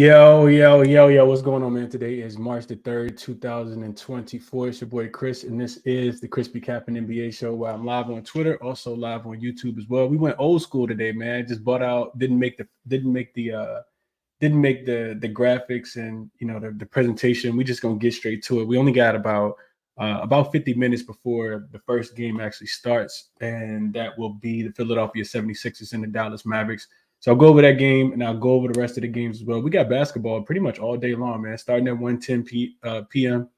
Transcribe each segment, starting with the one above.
Yo, what's going on, man? Today is March the 3rd, 2024. It's your boy Chris, and this is the ChrisBeCappinn NBA show where I'm live on Twitter, also live on YouTube as well. We went old school today, man. Just bought out, didn't make the graphics and the presentation. We just gonna get straight to it. We only got about 50 minutes before the first game actually starts, and that will be the Philadelphia 76ers and the Dallas Mavericks. So I'll go over that game, and I'll go over the rest of the games as well. We got basketball pretty much all day long, man, starting at 1:10 p.m.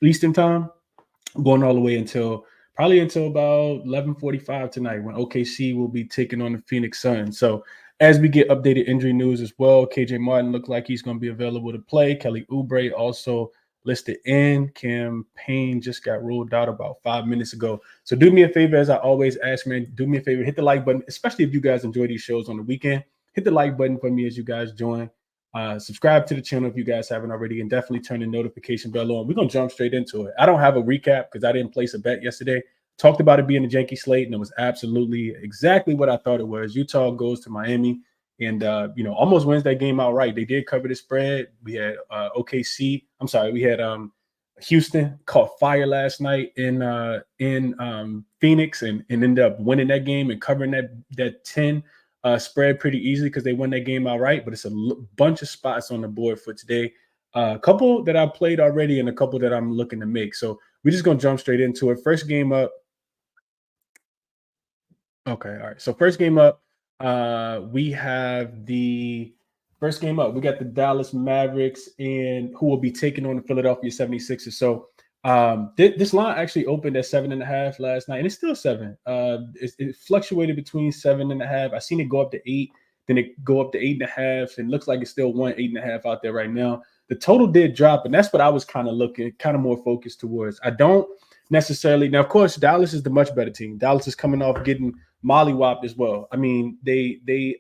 Eastern time, going all the way until about 11:45 tonight when OKC will be taking on the Phoenix Suns. So as we get updated injury news as well, KJ Martin looked like he's going to be available to play. Kelly Oubre also listed in. Cam Payne just got ruled out about 5 minutes ago. So do me a favor, as I always ask, man, do me a favor, hit the like button, especially if you guys enjoy these shows on the weekend. Hit the like button for me as you guys join. Subscribe to the channel if you guys haven't already, and definitely turn the notification bell on. We're going to jump straight into it. I don't have a recap because I didn't place a bet yesterday. Talked about it being a janky slate, and it was absolutely exactly what I thought it was. Utah goes to Miami and, almost wins that game outright. They did cover the spread. We had Houston caught fire last night in Phoenix and ended up winning that game and covering that 10 spread pretty easily because they won that game outright. But it's a bunch of spots on the board for today. A couple that I played already and a couple that I'm looking to make. So we're just going to jump straight into it. First game up. Okay, all right. So first game up, we have the first game up. We got the Dallas Mavericks and who will be taking on the Philadelphia 76ers. So this line actually opened at 7.5 last night, and it's still 7. It fluctuated between 7.5. I seen it go up to 8, then it go up to 8.5, and looks like it's still 8.5 out there right now. The total did drop, and that's what I was kind of more focused towards. I don't necessarily now, of course, Dallas is the much better team. Dallas is coming off getting mollywopped as well. I mean, they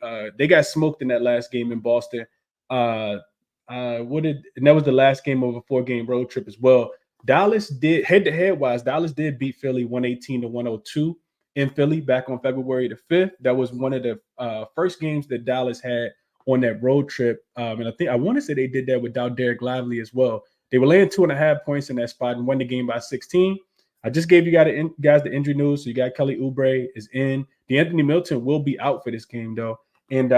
got smoked in that last game in Boston. And that was the last game of a 4-game road trip as well. Dallas did head-to-head wise. Dallas did beat Philly 118-102 in Philly back on February the 5th. That was one of the first games that Dallas had on that road trip. And I want to say they did that without Derek Lively as well. They were laying 2.5 points in that spot and won the game by 16. I just gave you guys the injury news. So you got Kelly Oubre is in. DeAnthony Milton will be out for this game, though. And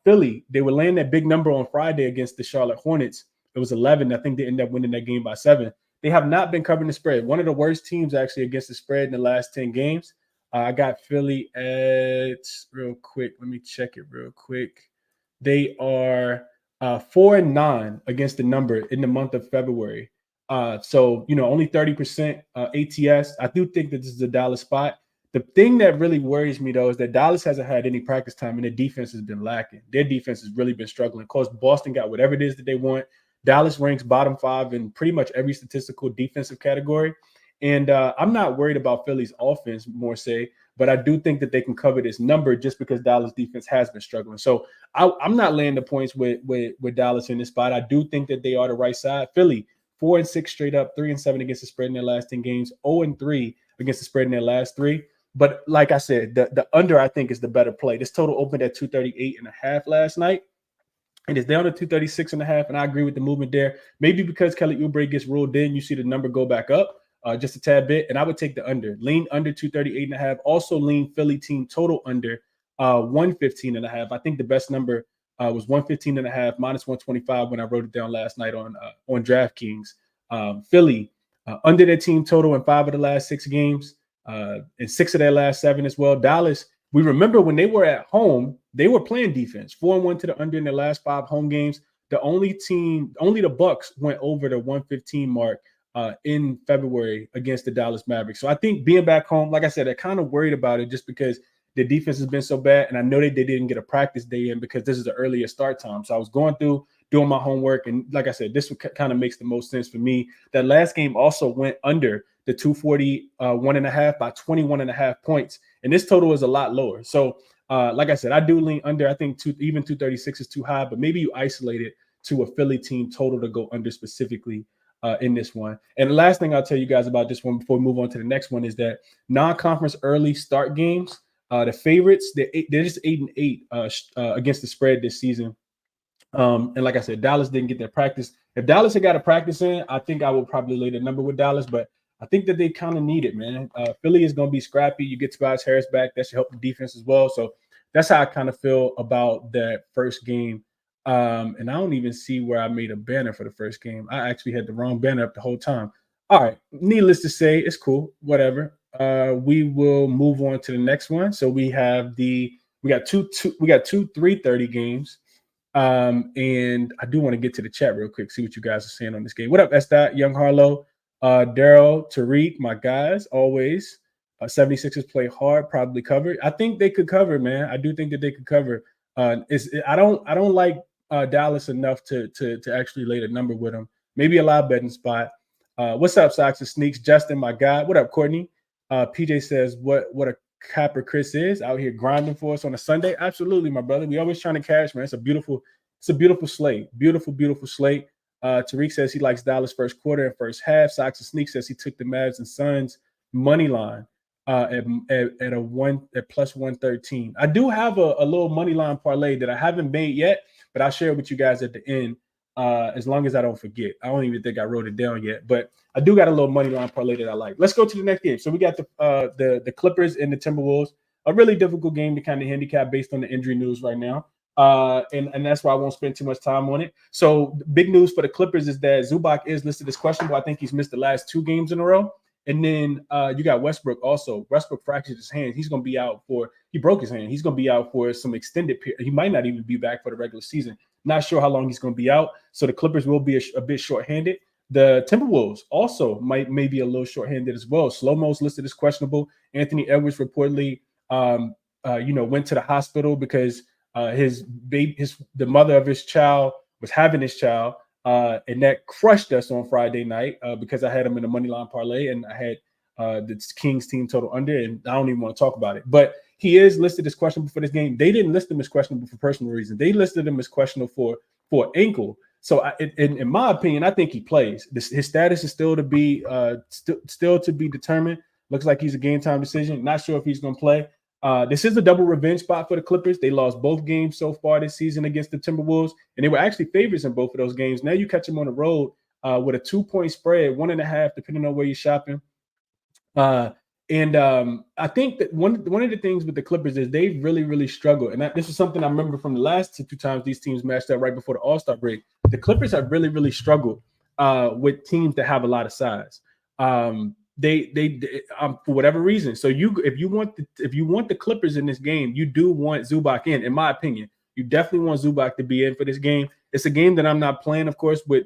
Philly, they were laying that big number on Friday against the Charlotte Hornets. It was 11. I think they ended up winning that game by 7. They have not been covering the spread. One of the worst teams actually against the spread in the last 10 games. I got Philly at real quick. Let me check it real quick. They are 4-9 against the number in the month of February. So only 30% ATS. I do think that this is a Dallas spot. The thing that really worries me, though, is that Dallas hasn't had any practice time and their defense has been lacking. Their defense has really been struggling. Of course, Boston got whatever it is that they want. Dallas ranks bottom 5 in pretty much every statistical defensive category. And I'm not worried about Philly's offense more say, but I do think that they can cover this number just because Dallas defense has been struggling. So I'm not laying the points with Dallas in this spot. I do think that they are the right side. Philly, 4-6 straight up, 3-7 against the spread in their last 10 games, 0-3 against the spread in their last 3. But like I said, the under, I think, is the better play. This total opened at 238.5 last night. And it's down to 236.5, and I agree with the movement there. Maybe because Kelly Oubre gets ruled in, you see the number go back up just a tad bit, and I would take the under. Lean under 238.5. Also lean Philly team total under 115.5. I think the best number was 115.5 minus 125 when I wrote it down last night on DraftKings. Philly under their team total in 5 of the last 6 games, and 6 of their last 7 as well. Dallas, we remember when they were at home, they were playing defense. 4-1 to the under in their last 5 home games. Only the Bucks went over the 115 mark in February against the Dallas Mavericks. So I think being back home, like I said, they're kind of worried about it just because the defense has been so bad. And I know they didn't get a practice day in because this is the earlier start time. So I was going through doing my homework. And like I said, this kind of makes the most sense for me. That last game also went under the 241.5 by 21.5 points. And this total is a lot lower. So like I said, I do lean under. I think even 236 is too high, but maybe you isolate it to a Philly team total to go under specifically in this one. And the last thing I'll tell you guys about this one before we move on to the next one is that non-conference early start games, the favorites, they're just 8-8 against the spread this season. And like I said, Dallas didn't get their practice. If Dallas had got a practice in, I think I would probably lay the number with Dallas, but I think that they kind of need it, man. Philly is going to be scrappy. You get Tobias Harris back. That should help the defense as well. So that's how I kind of feel about that first game. And I don't even see where I made a banner for the first game. I actually had the wrong banner up the whole time. All right. Needless to say, it's cool. Whatever. We will move on to the next one. So we got two 3:30 games. And I do want to get to the chat real quick, see what you guys are saying on this game. What up, Estat, Young Harlow, Daryl, Tariq, my guys, always. 76ers play hard, probably cover. I think they could cover, man. I do think that they could cover. I don't like Dallas enough to actually lay the number with them. Maybe a live betting spot. What's up, Socks and Sneaks? Justin, my guy. What up, Courtney? PJ says, what a capper Chris is out here grinding for us on a Sunday. Absolutely, my brother. We always trying to cash, man. It's a beautiful slate. Beautiful slate. Tariq says he likes Dallas first quarter and first half. Socks and Sneak says he took the Mavs and Suns money line at plus 113. I do have a little money line parlay that I haven't made yet, but I'll share it with you guys at the end. As long as I don't forget. I don't even think I wrote it down yet, but I do got a little money line parlay that I like. Let's go to the next game. So we got the Clippers and the Timberwolves. A really difficult game to kind of handicap based on the injury news right now. And that's why I won't spend too much time on it. So big news for the Clippers is that Zubac is listed as questionable. I think he's missed the last 2 games in a row. And then you got Westbrook also. Westbrook fractured his hand. He's going to be out he broke his hand. He's going to be out for some extended period. He might not even be back for the regular season. Not sure how long he's going to be out. So the Clippers will be a bit shorthanded. The Timberwolves also may be a little shorthanded as well. Slow-mo's listed as questionable. Anthony Edwards reportedly, went to the hospital because the mother of his child was having his child. And that crushed us on Friday night because I had him in a money line parlay and I had the Kings team total under, and I don't even want to talk about it. But he is listed as questionable for this game. They didn't list him as questionable for personal reasons. They listed him as questionable for ankle. So in my opinion, I think he plays. His status is still to be still to be determined. Looks like he's a game time decision. Not sure if he's going to play. This is a double revenge spot for the Clippers. They lost both games so far this season against the Timberwolves, and they were actually favorites in both of those games. Now you catch them on the road with a 2-point spread, 1.5, depending on where you're shopping. I think that one of the things with the Clippers is they've really, really struggled. And this is something I remember from the last 2 times these teams matched up right before the All-Star break. The Clippers have really, really struggled with teams that have a lot of size. They for whatever reason. So if you want the Clippers in this game, you do want Zubac in my opinion. You definitely want Zubac to be in for this game. It's a game that I'm not playing, of course, with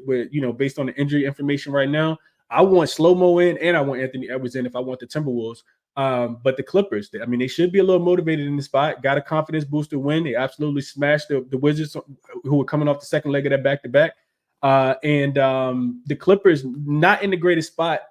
based on the injury information right now. I want Slow-Mo in and I want Anthony Edwards in if I want the Timberwolves. But the Clippers, they should be a little motivated in the spot. Got a confidence booster win. They absolutely smashed the Wizards, who were coming off the second leg of that back-to-back. The Clippers not in the greatest spot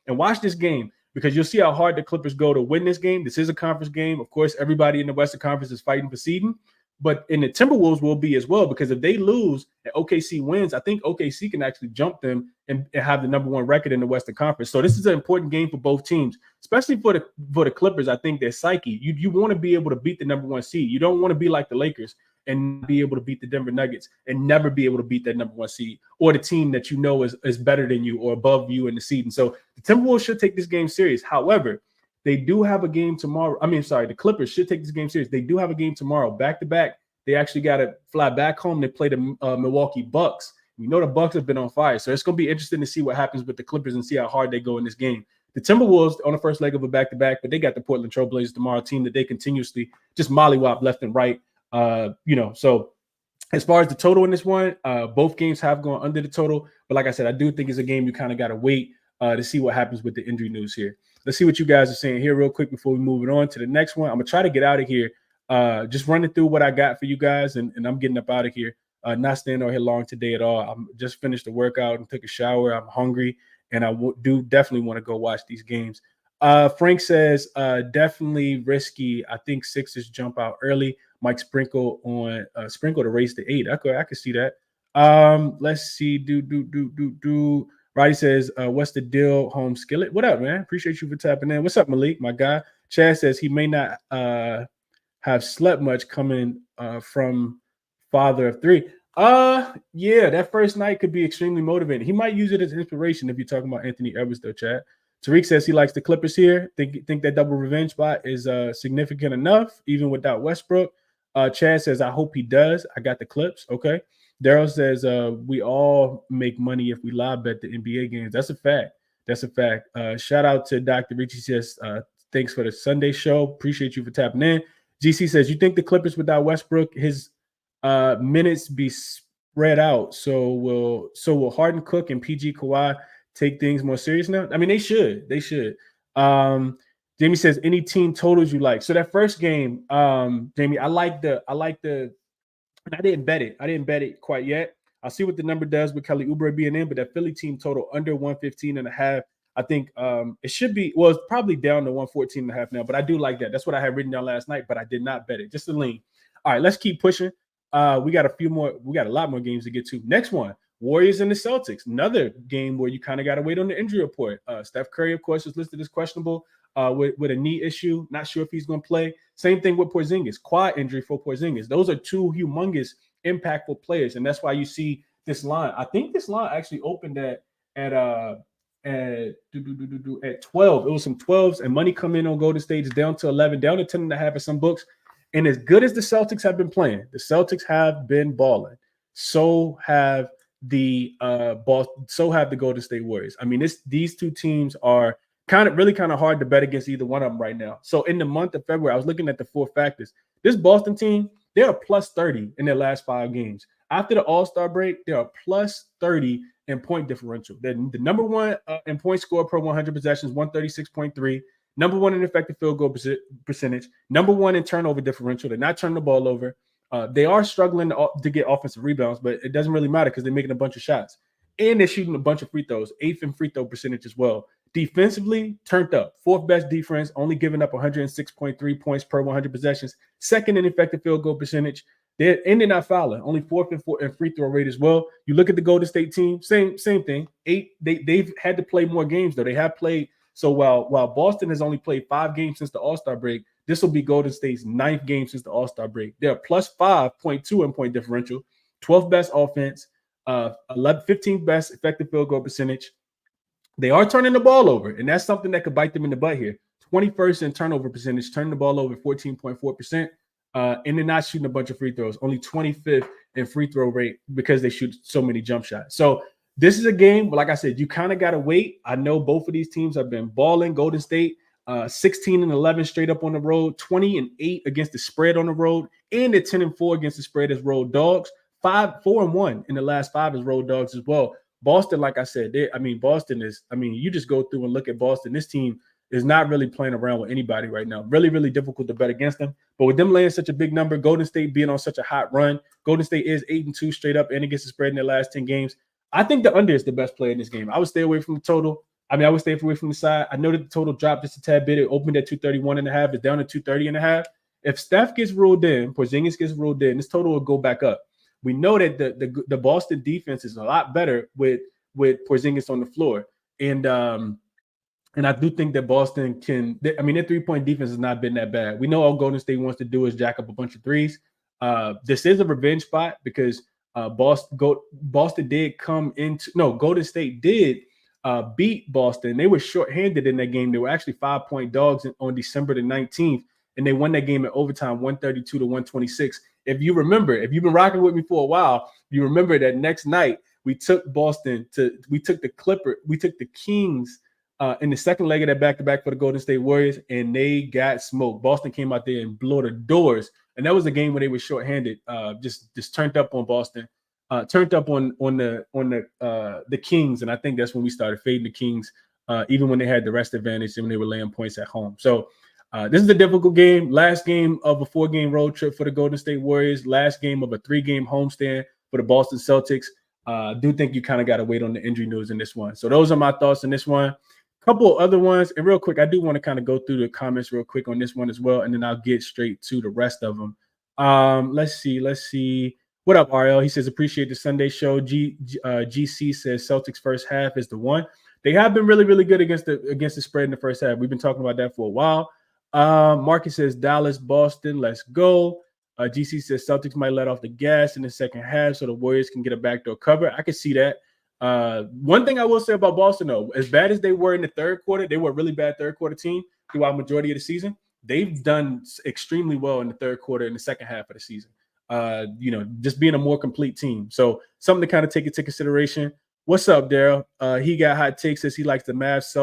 and watch this game because you'll see how hard the Clippers go to win this game. This is a conference game. Of course, everybody in the Western Conference is fighting for seeding. But in the Timberwolves will be as well, because if they lose and OKC wins, I think OKC can actually jump them and have the number 1 record in the Western Conference. So this is an important game for both teams, especially for the Clippers. I think their psyche. You want to be able to beat the number 1 seed. You don't want to be like the Lakers and be able to beat the Denver Nuggets and never be able to beat that number 1 seed or the team that you know is better than you or above you in the seed. And so the Timberwolves should take this game serious. However, they do have a game tomorrow. The Clippers should take this game serious. They do have a game tomorrow, back-to-back. They actually got to fly back home. They play the Milwaukee Bucks. We know the Bucks have been on fire, so it's going to be interesting to see what happens with the Clippers and see how hard they go in this game. The Timberwolves on the first leg of a back-to-back, but they got the Portland Trailblazers tomorrow, team that they continuously just mollywop left and right. So as far as the total in this one, both games have gone under the total. But like I said, I do think it's a game you kind of got to wait to see what happens with the injury news here. Let's see what you guys are saying here real quick before we move it on to the next one. I'm going to try to get out of here. Just running through what I got for you guys, and I'm getting up out of here. Not staying on here long today at all. I'm just finished the workout and took a shower. I'm hungry, and I do definitely want to go watch these games. Frank says, definitely risky. I think Sixers jump out early. Mike Sprinkle to race to 8. I could see that. Let's see. Roddy says, what's the deal, home skillet? What up, man? Appreciate you for tapping in. What's up, Malik, my guy? Chad says he may not have slept much coming from father of three. Yeah, that first night could be extremely motivating. He might use it as inspiration if you're talking about Anthony Edwards, though, Chad. Tariq says he likes the Clippers here. Think that double revenge spot is significant enough, even without Westbrook. Chad says, I hope he does. I got the Clips. Okay. Daryl says, we all make money if we live bet the NBA games. That's a fact. That's a fact. Shout out to Dr. Richie says, thanks for the Sunday show. Appreciate you for tapping in. GC says, you think the Clippers without Westbrook, his minutes be spread out? So will Harden, Cook, and PG Kawhi take things more serious now? I mean, they should. They should. Jamie says, any team totals you like? So that first game, Jamie, I like the. I didn't bet it. I didn't bet it quite yet. I'll see what the number does with Kelly Oubre being in, but that Philly team total under 115.5. I think it should be, well, it's probably down to 114.5 now, but I do like that. That's what I had written down last night, but I did not bet it. Just a lean. All right, let's keep pushing. We got a lot more games to get to. Next one, Warriors and the Celtics. Another game where you kind of got to wait on the injury report. Steph Curry, of course, is listed as questionable with a knee issue. Not sure if he's going to play. Same thing with Porzingis, quad injury for Porzingis. Those are two humongous, impactful players, and that's why you see this line. I think this line actually opened at 12. It was some 12s, and money come in on Golden State is down to 11, down to 10.5 at some books. And as good as the Celtics have been playing, the Celtics have been balling. So have the Golden State Warriors. I mean, these two teams are kind of hard to bet against either one of them right now. So in the month of February, I was looking at the 4 factors. This Boston team, they are plus 30 in their last 5 games. After the All-Star break, they are plus 30 in point differential. They're the number one in point score per 100 possessions, 136.3. Number one in effective field goal percentage. Number one in turnover differential. They're not turning the ball over. They are struggling to get offensive rebounds, but it doesn't really matter because they're making a bunch of shots. And they're shooting a bunch of free throws, 8th in free throw percentage as well. Defensively, turned up. 4th best defense, only giving up 106.3 points per 100 possessions. 2nd in effective field goal percentage. They're not fouling. Only 4th in free throw rate as well. You look at the Golden State team, same thing. 8. They've had to play more games though. They have played. So while Boston has only played 5 games since the All-Star break, this will be Golden State's 9th game since the All-Star break. They're plus 5.2 in point differential, 12th best offense, 15th best effective field goal percentage. They are turning the ball over, and that's something that could bite them in the butt here. 21st in turnover percentage, turning the ball over 14.4%, and they're not shooting a bunch of free throws. Only 25th in free throw rate because they shoot so many jump shots. So this is a game, like I said, you kind of got to wait. I know both of these teams have been balling. Golden State, 16-11 straight up on the road, 20-8 against the spread on the road, and they're 10-4 against the spread as road dogs. 4-1 in the last 5 as road dogs as well. Boston, like I said, Boston is, you just go through and look at Boston. This team is not really playing around with anybody right now. Really, really difficult to bet against them. But with them laying such a big number, Golden State being on such a hot run, Golden State is 8-2 straight up and against the spread in their last 10 games. I think the under is the best play in this game. I would stay away from the total. I would stay away from the side. I know that the total dropped just a tad bit. It opened at 231.5. It's down to 230.5. If Steph gets ruled in, Porzingis gets ruled in, this total will go back up. We know that the Boston defense is a lot better with Porzingis on the floor. And I do think that Boston can – their 3-point defense has not been that bad. We know all Golden State wants to do is jack up a bunch of threes. This is a revenge spot because Golden State did beat Boston. They were shorthanded in that game. They were actually 5-point dogs on December the 19th, and they won that game in overtime 132-126. If you remember, if you've been rocking with me for a while, you remember that next night we took the Kings in the second leg of that back-to-back for the Golden State Warriors, and they got smoked. Boston came out there and blew the doors, and that was a game where they were shorthanded. Just turned up on Boston, turned up on the Kings, and I think that's when we started fading the Kings, even when they had the rest advantage and when they were laying points at home. So this is a difficult game. Last game of a 4-game road trip for the Golden State Warriors. Last game of a 3-game homestand for the Boston Celtics. I do think you kind of got to wait on the injury news in this one. So those are my thoughts on this one. Couple other ones, and real quick, I do want to kind of go through the comments real quick on this one as well, and then I'll get straight to the rest of them. Let's see. What up, RL? He says, appreciate the Sunday show. GC says Celtics first half is the one. They have been really, really good against the spread in the first half. We've been talking about that for a while. Marcus says Dallas, Boston, let's go. GC says Celtics might let off the gas in the second half so the Warriors can get a backdoor cover. I could see that. One thing I will say about Boston, though, as bad as they were in the third quarter, they were a really bad third quarter team throughout majority of the season. They've done extremely well in the third quarter and the second half of the season. Just being a more complete team. So something to kind of take into consideration. What's up, Daryl? He got hot takes, says he likes the Mavs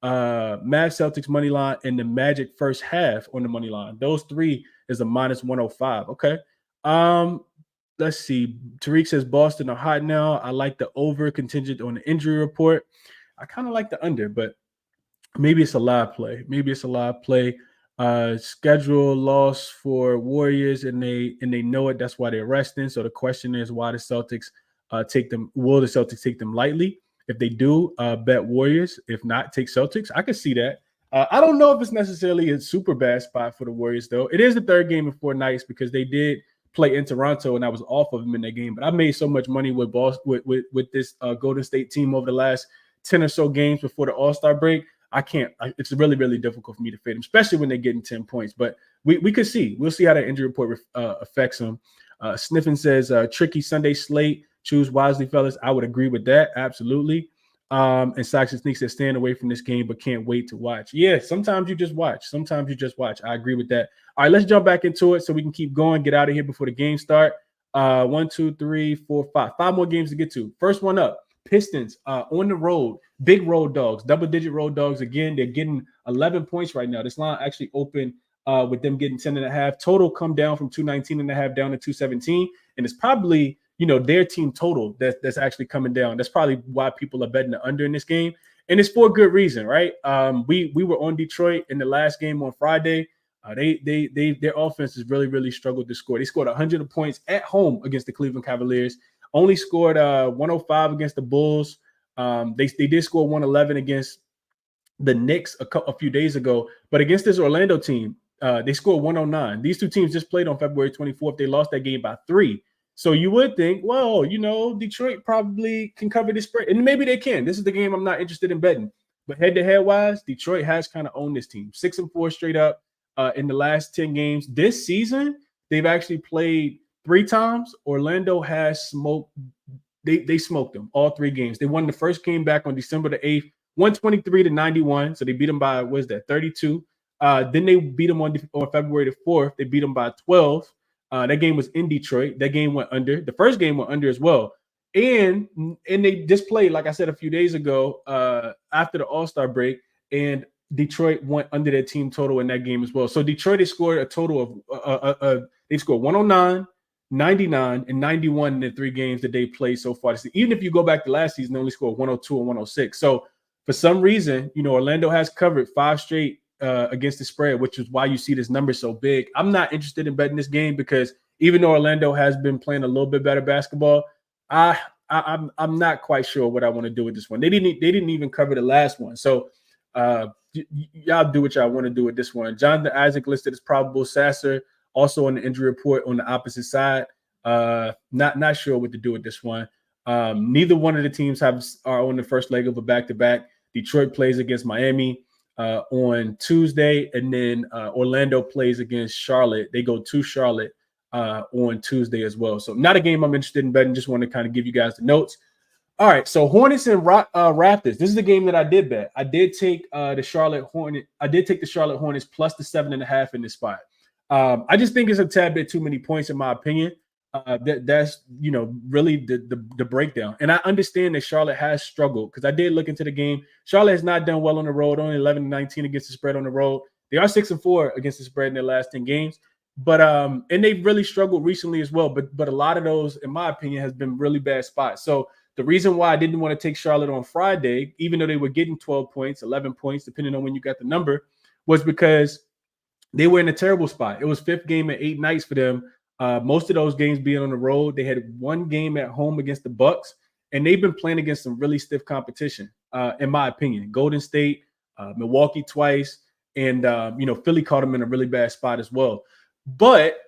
Celtics money line and the Magic first half on the money line. Those three is a minus 105. Okay. Let's see. Tariq says Boston are hot now. I like the over contingent on the injury report. I kind of like the under, but maybe it's a live play. Schedule loss for Warriors, and they know it. That's why they're resting. So the question is, why the Celtics take them? Will the Celtics take them lightly? If they do, bet Warriors. If not, take Celtics. I can see that. I don't know if it's necessarily a super bad spot for the Warriors, though. It is the third game in 4 nights because they did play in Toronto, and I was off of them in that game. But I made so much money with this Golden State team over the last 10 or so games before the All-Star break. It's really, really difficult for me to fade them, especially when they're getting 10 points. But we could see. We'll see how that injury report affects them. Sniffin says, tricky Sunday slate. Choose wisely, fellas. I would agree with that. Absolutely. And Sox and Sneaks says, staying away from this game, but can't wait to watch. Yeah, sometimes you just watch. I agree with that. All right, let's jump back into it so we can keep going, get out of here before the game start. 1, 2, 3, 4, 5. 5 more games to get to. First one up. Pistons on the road, big road dogs, double-digit road dogs. Again, they're getting 11 points right now. This line actually opened with them getting 10.5. Total come down from 219.5 down to 217, and it's probably their team total that's actually coming down. That's probably why people are betting the under in this game, and it's for a good reason, right? We were on Detroit in the last game on Friday. Their offense has really, really struggled to score. They scored 100 points at home against the Cleveland Cavaliers. Only scored 105 against the Bulls. They did score 111 against the Knicks a few days ago, but against this Orlando team, they scored 109. These two teams just played on February 24th. They lost that game by 3. So you would think, well, Detroit probably can cover this spread, and maybe they can. This is the game I'm not interested in betting, but head-to-head wise, Detroit has kind of owned this team. 6-4 straight up in the last 10 games this season. They've actually played 3 times. Orlando has smoked. They smoked them all 3 games. They won the first game back on December the 8th, 123-91. So they beat them by 32. Then they beat them on February the 4th. They beat them by 12. That game was in Detroit. That game went under. The first game went under as well. And they just played, like I said a few days ago, after the All-Star break, and Detroit went under their team total in that game as well. So Detroit has scored a total of they scored 109. 99 and 91 in the 3 games that they played so far. Even if you go back to last season, they only scored 102 and 106. So for some reason, Orlando has covered 5 straight against the spread, which is why you see this number so big. I'm not interested in betting this game because even though Orlando has been playing a little bit better basketball, I'm not quite sure what I want to do with this one. They didn't even cover the last one. So y'all do what y'all want to do with this one. Jonathan Isaac listed as probable. Sasser also on the injury report on the opposite side. Not sure what to do with this one. Neither one of the teams are on the first leg of a back-to-back. Detroit plays against Miami on Tuesday, and then Orlando plays against Charlotte. They go to Charlotte on Tuesday as well. So not a game I'm interested in betting. Just want to kind of give you guys the notes. All right, so Hornets and Raptors. This is the game that I did bet. I did take the Charlotte Hornets plus the 7.5 in this spot. I just think it's a tad bit too many points in my opinion. That's really the breakdown. And I understand that Charlotte has struggled because I did look into the game. Charlotte has not done well on the road, only 11-19 against the spread on the road. They are 6-4 against the spread in their last 10 games. But and they've really struggled recently as well. But a lot of those, in my opinion, has been really bad spots. So the reason why I didn't want to take Charlotte on Friday, even though they were getting 12 points, 11 points, depending on when you got the number, was because they were in a terrible spot. It was 5th game in 8 nights for them. Most of those games being on the road. They had 1 game at home against the Bucks, and they've been playing against some really stiff competition, in my opinion. Golden State, Milwaukee twice, and Philly caught them in a really bad spot as well. But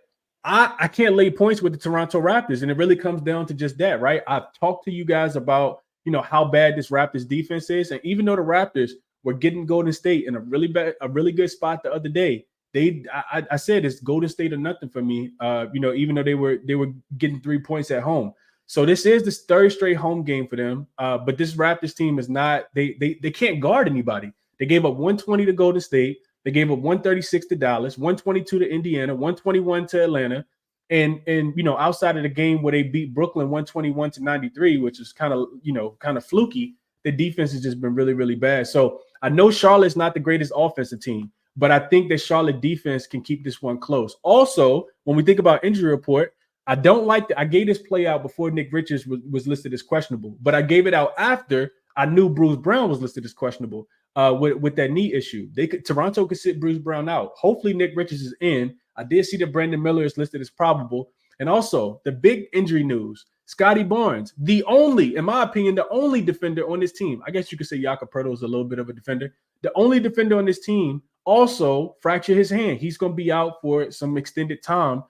I can't lay points with the Toronto Raptors, and it really comes down to just that, right? I've talked to you guys about how bad this Raptors defense is, and even though the Raptors were getting Golden State in a really good spot the other day, I said it's Golden State or nothing for me. Even though they were getting 3 points at home. So this is the third straight home game for them. But this Raptors team is not, they can't guard anybody. They gave up 120 to Golden State. They gave up 136 to Dallas, 122 to Indiana, 121 to Atlanta. And outside of the game where they beat Brooklyn 121 to 93, which is kind of fluky, the defense has just been really, really bad. So I know Charlotte's not the greatest offensive team, but I think that Charlotte defense can keep this one close. Also, when we think about injury report, I don't like that. I gave this play out before Nick Richards was listed as questionable, but I gave it out after I knew Bruce Brown was listed as questionable with that knee issue. Toronto could sit Bruce Brown out. Hopefully Nick Richards is in. I did see that Brandon Miller is listed as probable. And also the big injury news, Scotty Barnes, in my opinion, the only defender on this team. I guess you could say Jakob Poeltl is a little bit of a defender. The only defender on this team also fractured his hand. He's going to be out for some extended time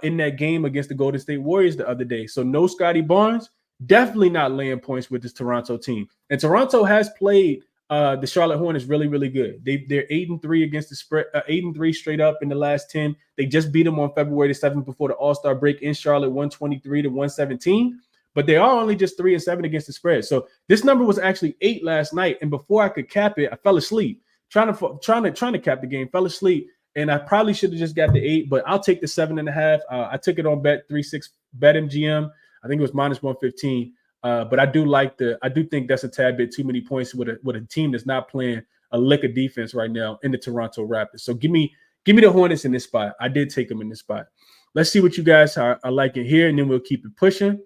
in that game against the Golden State Warriors the other day. So no Scotty Barnes, definitely not laying points with this Toronto team. And Toronto has played the Charlotte Hornets really, really good. They're 8-3 against the spread, 8-3 straight up in the last 10. They just beat them on February the 7th before the All-Star break in Charlotte, 123 to 117. But they are only just 3-7 against the spread. So this number was actually 8 last night. And before I could cap it, I fell asleep. Trying to cap the game, fell asleep. And I probably should have just got the 8, but I'll take the 7.5. I took it on Bet36 BetMGM. I think it was minus 115. But I do think that's a tad bit too many points with a team that's not playing a lick of defense right now in the Toronto Raptors. So give me the Hornets in this spot. I did take them in this spot. Let's see what you guys are liking here, and then we'll keep it pushing.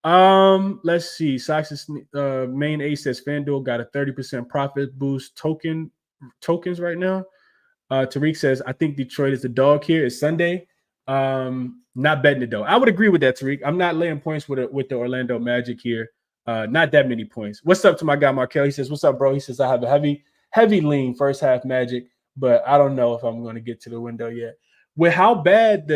Let's see. Sox's main ace says FanDuel got a 30% profit boost tokens right now. Tariq says, I think Detroit is the dog here. It's Sunday. Not betting it though. I would agree with that, Tariq. I'm not laying points with the Orlando Magic here. Not that many points. What's up to my guy Markel? He says, what's up, bro? He says, I have a heavy lean first half Magic, but I don't know if I'm going to get to the window yet. With how bad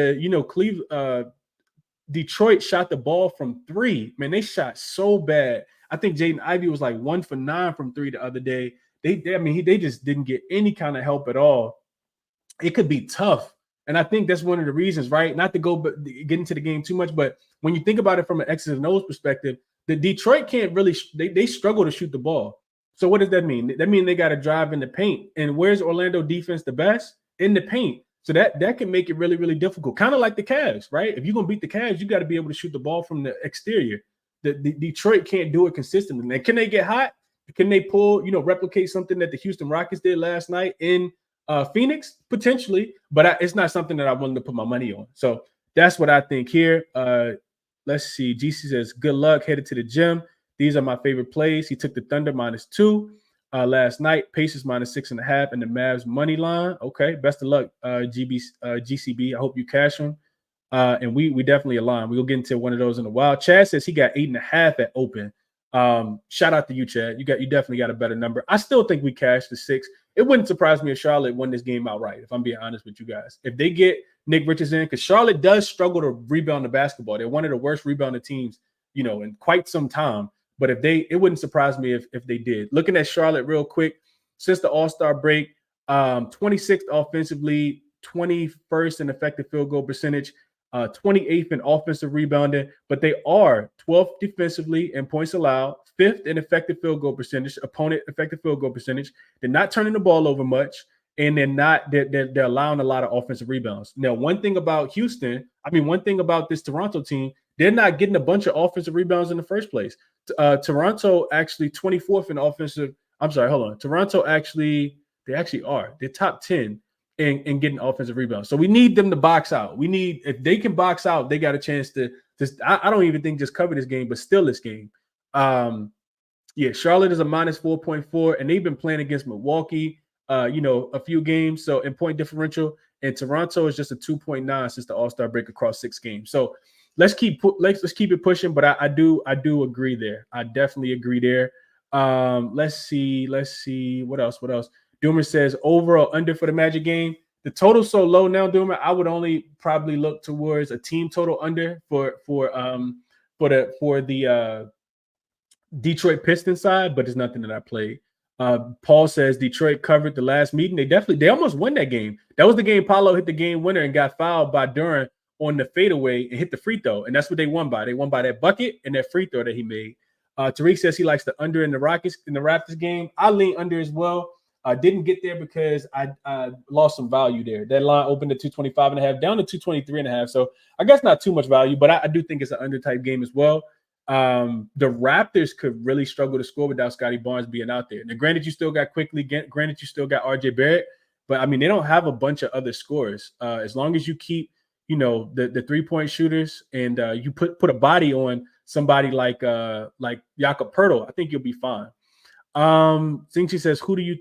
Detroit shot the ball from 3, man, they shot so bad. I think Jaden Ivey was like 1 for 9 from 3 the other day. They just didn't get any kind of help at all. It could be tough. And I think that's one of the reasons, right? Not to get into the game too much, but when you think about it from an X's and O's perspective, the Detroit can't really, they struggle to shoot the ball. So what does that mean? That means they got to drive in the paint. And where's Orlando defense the best? In the paint. So that can make it really, really difficult. Kind of like the Cavs, right? If you're going to beat the Cavs, you got to be able to shoot the ball from the exterior. The Detroit can't do it consistently. And can they get hot? Can they replicate something that the Houston Rockets did last night in Phoenix? Potentially, but it's not something that I'm willing to put my money on. So that's what I think here. Let's see. GC says, good luck, headed to the gym. These are my favorite plays. He took the Thunder -2 last night, Pacers -6.5, and the Mavs money line. Okay, best of luck, GCB. I hope you cash them. And we definitely align. We'll get into one of those in a while. Chad says he got 8.5 at open. Shout out to you, Chad. You definitely got a better number. I still think we cashed the 6. It wouldn't surprise me if Charlotte won this game outright, if I'm being honest with you guys. If they get Nick Richards in, because Charlotte does struggle to rebound the basketball. They're one of the worst rebounding teams, in quite some time. But it wouldn't surprise me if they did. Looking at Charlotte real quick, since the All-Star break, 26th offensively, 21st in effective field goal percentage, 28th in offensive rebounding, but they are 12th defensively in points allowed, 5th in effective field goal percentage, opponent effective field goal percentage. They're not turning the ball over much, and they're allowing a lot of offensive rebounds. Now, one thing about this Toronto team, they're not getting a bunch of offensive rebounds in the first place. Toronto actually 24th in offensive. I'm sorry, hold on. Toronto they actually are. They're top 10 in getting offensive rebounds. So we need them to box out. If they can box out, they got a chance to I don't even think just cover this game, but still this game. Charlotte is a -4.4, and they've been playing against Milwaukee, a few games. So in point differential, and Toronto is just a 2.9 since the All-Star break across 6 games. So let's keep it pushing. But I do agree there. I definitely agree there. Let's see. What else? Doomer says over or under for the Magic game. The total's so low now, Doomer. I would only probably look towards a team total under for the Detroit Pistons side, but it's nothing that I played. Paul says Detroit covered the last meeting. They almost won that game. That was the game Paolo hit the game winner and got fouled by Duran on the fadeaway and hit the free throw. And that's what they won by. They won by that bucket and that free throw that he made. Tariq says he likes the under in the Raptors game. I lean under as well. Didn't get there because I lost some value there. That line opened at 225.5 down to 223.5. So I guess not too much value, but I do think it's an under type game as well. The Raptors could really struggle to score without Scotty Barnes being out there. Now, granted, you still got Quickly. Granted, you still got RJ Barrett. But, I mean, they don't have a bunch of other scorers. As long as you keep, the three-point shooters and you put a body on somebody like Jakob Poeltl, I think you'll be fine. Zinchi says, who did you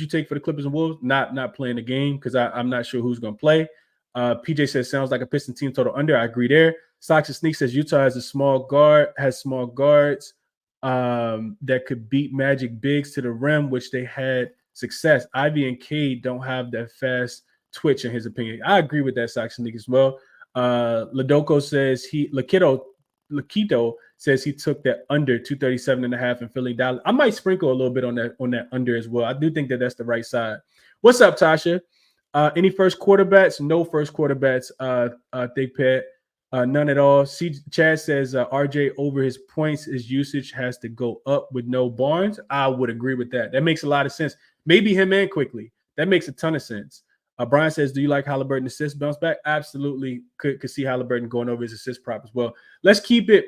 take for the Clippers and Wolves? Not playing the game because I'm not sure who's going to play. PJ says, sounds like a Pistons team total under. I agree there. Socks and Sneak says Utah has small guards that could beat Magic bigs to the rim, which they had success. Ivy and Cade don't have that fast twitch, in his opinion. I agree with that, Socks and Sneak as well. Ladoko says Lakito says he took that under 237.5 in Philly Dallas. I might sprinkle a little bit on that under as well. I do think that's the right side. What's up, Tasha? Any first quarter bets? No first quarter bets. Thick Pet. None at all. Chad says RJ over his points, his usage has to go up with no Barnes. I would agree with that. That makes a lot of sense. Maybe him and Quickly. That makes a ton of sense. Brian says, do you like Halliburton assist bounce back? Absolutely. Could see Halliburton going over his assist prop as well. Let's keep it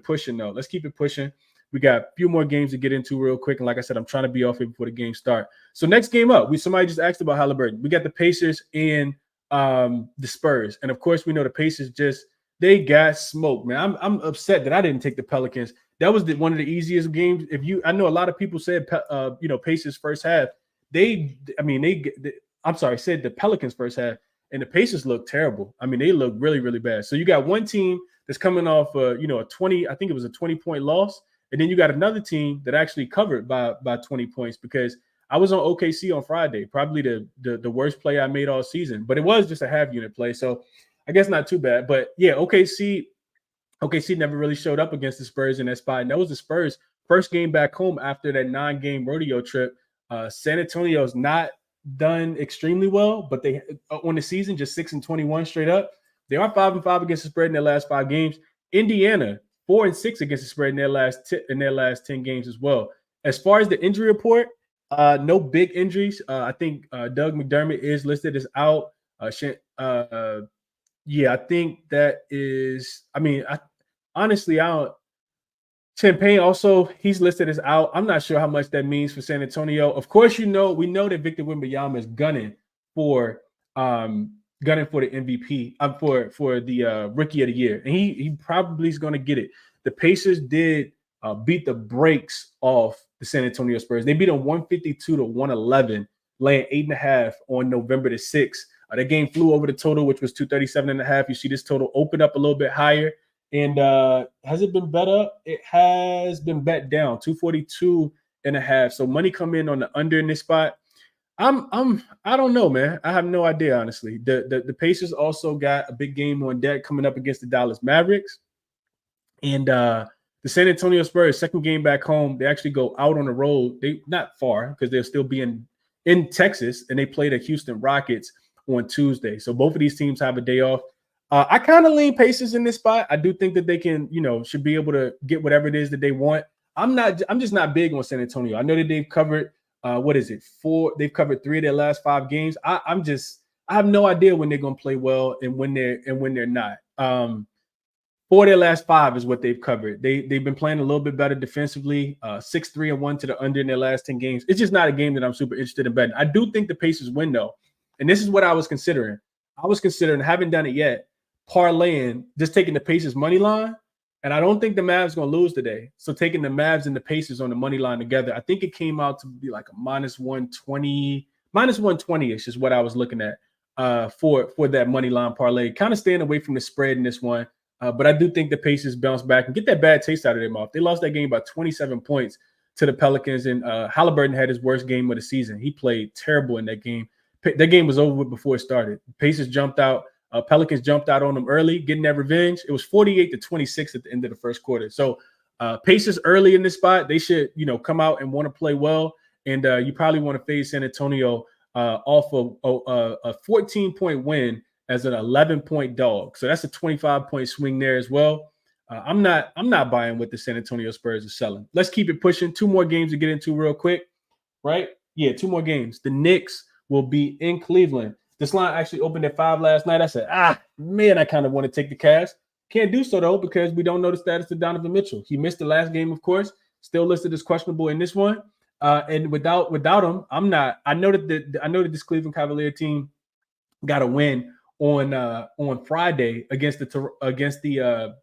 pushing, though. Let's keep it pushing. We got a few more games to get into real quick. And like I said, I'm trying to be off here before the game start. So next game up, somebody just asked about Halliburton. We got the Pacers and the Spurs. And of course, we know the Pacers they got smoked, man. I'm upset that I didn't take the Pelicans. That was one of the easiest games. I know a lot of people said, Pacers first half. Said the Pelicans first half, and the Pacers looked terrible. I mean, they look really, really bad. So you got one team that's coming off, a 20, I think it was a 20-point loss, and then you got another team that actually covered by 20 points because I was on OKC on Friday, probably the worst play I made all season, but it was just a half unit play, so I guess not too bad. But yeah, OKC never really showed up against the Spurs in that spot, and that was the Spurs' first game back home after that 9-game rodeo trip. San Antonio's not done extremely well, but they on the season just 6-21 straight up. They are 5-5 against the spread in their last 5 games. Indiana 4-6 against the spread in their last 10 games as well. As far as the injury report, no big injuries. I think Doug McDermott is listed as out. I think that is. Honestly, I don't. Champagne also, he's listed as out. I'm not sure how much that means for San Antonio. Of course, we know that Victor Wembanyama is gunning for the MVP, for the Rookie of the Year, and he probably is going to get it. The Pacers did beat the brakes off the San Antonio Spurs. They beat them 152-111, laying 8.5 on November the 6th. That game flew over the total, which was 237.5. You see this total open up a little bit higher. And has it been bet up? It has been bet down 242.5. So money come in on the under in this spot. I don't know, man. I have no idea, honestly. The Pacers also got a big game on deck coming up against the Dallas Mavericks. And the San Antonio Spurs, second game back home, they actually go out on the road. They not far because they'll still be in Texas, and they play the Houston Rockets on Tuesday. So both of these teams have a day off. I kind of lean Pacers in this spot. I do think that they can, should be able to get whatever it is that they want. I'm just not big on San Antonio. I know that they've covered, 4? They've covered 3 of their last 5 games. I have no idea when they're going to play well and when they're not. 4 of their last 5 is what they've covered. They've been playing a little bit better defensively. 6-3-1 to the under in their last 10 games. It's just not a game that I'm super interested in betting. I do think the Pacers win though, and this is what I was considering. Haven't done it yet, parlaying, just taking the Pacers money line, and I don't think the Mavs going to lose today. So taking the Mavs and the Pacers on the money line together, I think it came out to be like a -120-ish is what I was looking at for that money line parlay. Kind of staying away from the spread in this one, but I do think the Pacers bounce back and get that bad taste out of their mouth. They lost that game by 27 points to the Pelicans, and Halliburton had his worst game of the season. He played terrible in that game. That game was over with before it started. Pacers jumped out. Pelicans jumped out on them early, getting that revenge. It was 48-26 at the end of the first quarter. So Pacers early in this spot, they should, come out and want to play well. And you probably want to fade San Antonio off of a 14-point win as an 11-point dog. So that's a 25-point swing there as well. I'm not buying what the San Antonio Spurs are selling. Let's keep it pushing. 2 more games to get into real quick, right? Yeah, 2 more games. The Knicks will be in Cleveland. This line actually opened at 5 last night. I said, man, I kind of want to take the Cavs. Can't do so, though, because we don't know the status of Donovan Mitchell. He missed the last game, of course, still listed as questionable in this one. And without him, I'm not. I know that this Cleveland Cavalier team got a win on Friday against the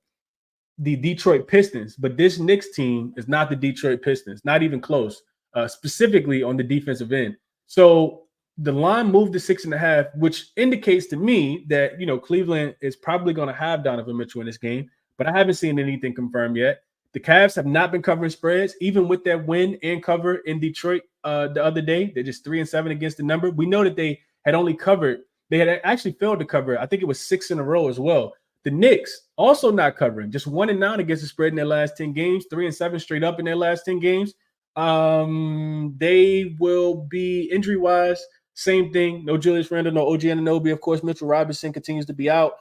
Detroit Pistons, but this Knicks team is not the Detroit Pistons, not even close, specifically on the defensive end. So the line moved to 6.5, which indicates to me that, Cleveland is probably going to have Donovan Mitchell in this game, but I haven't seen anything confirmed yet. The Cavs have not been covering spreads, even with that win and cover in Detroit the other day. They're just 3-7 against the number. We know that they had actually failed to cover. I think it was 6 in a row as well. The Knicks also not covering, just 1-9 against the spread in their last 10 games, 3-7 straight up in their last 10 games. They will be injury-wise, same thing. No Julius Randle, no OG Anunoby. Of course, Mitchell Robinson continues to be out.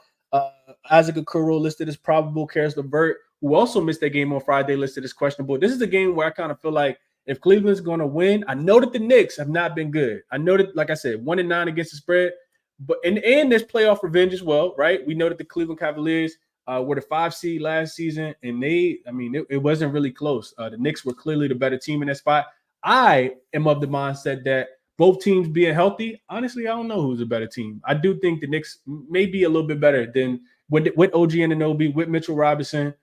Isaac Okoro listed as probable. Karis LeVert, who also missed that game on Friday, listed as questionable. This is a game where I kind of feel like if Cleveland's going to win, I know that the Knicks have not been good. I know that, like I said, 1-9 against the spread. But and there's playoff revenge as well, right? We know that the Cleveland Cavaliers were the 5 seed last season, and it wasn't really close. The Knicks were clearly the better team in that spot. I am of the mindset that both teams being healthy, honestly, I don't know who's a better team. I do think the Knicks may be a little bit better than with OG Anunoby, with Mitchell Robinson,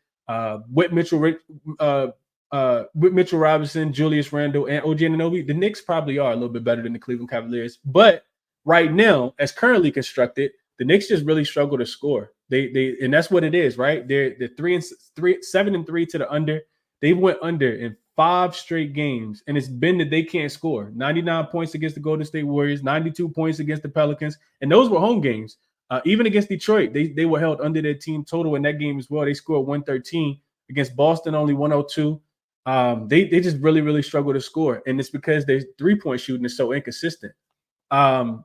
with Mitchell Robinson, Julius Randle, and OG Anunoby. The Knicks probably are a little bit better than the Cleveland Cavaliers, but right now, as currently constructed, the Knicks just really struggle to score. They and that's what it is, right? They're 7-3 to the under. They went under in 5 straight games, and it's been that they can't score. 99 points against the Golden State Warriors, 92 points against the Pelicans, and those were home games. Even against Detroit, they were held under their team total in that game as well. They scored 113 against Boston, only 102. They just really, really struggle to score, and it's because their 3-point shooting is so inconsistent. I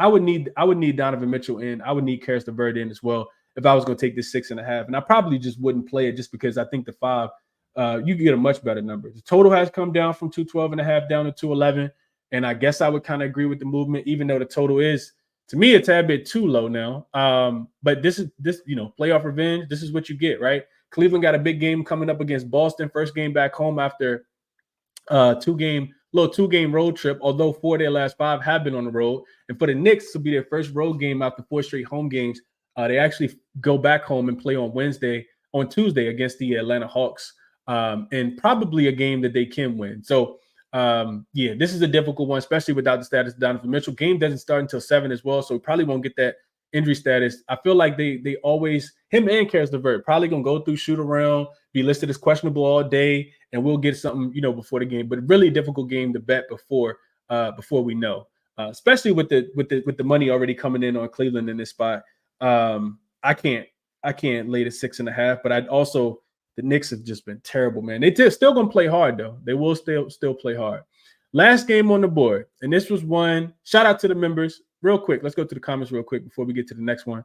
would need Donovan Mitchell in. I would need Karis LeVert in as well if I was going to take this 6.5. And I probably just wouldn't play it just because I think the 5, you can get a much better number. The total has come down from 212.5 down to 211. And I guess I would kind of agree with the movement, even though the total is, to me, a tad bit too low now. But this playoff revenge, this is what you get, right? Cleveland got a big game coming up against Boston. First game back home after 2-game road trip, although 4 of their last 5 have been on the road. And for the Knicks to be their first road game after 4 straight home games, they actually go back home and play on Tuesday against the Atlanta Hawks, and probably a game that they can win. So, this is a difficult one, especially without the status of Donovan Mitchell. Game doesn't start until 7 as well, so we probably won't get that injury status. I feel like they always, him and Karis LeVert, probably going to go through shoot around, be listed as questionable all day, and we'll get something, before the game. But really difficult game to bet before we know, especially with the money already coming in on Cleveland in this spot. I can't lay the 6.5, but I'd also, the Knicks have just been terrible, man. They're still going to play hard, though. They will still play hard. Last game on the board, and this was one. Shout out to the members. Real quick, let's go to the comments real quick before we get to the next one.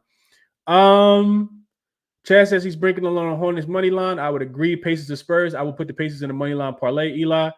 Chad says he's breaking along on Hornets money line. I would agree. Pacers to Spurs. I would put the Pacers in the money line parlay. Eli.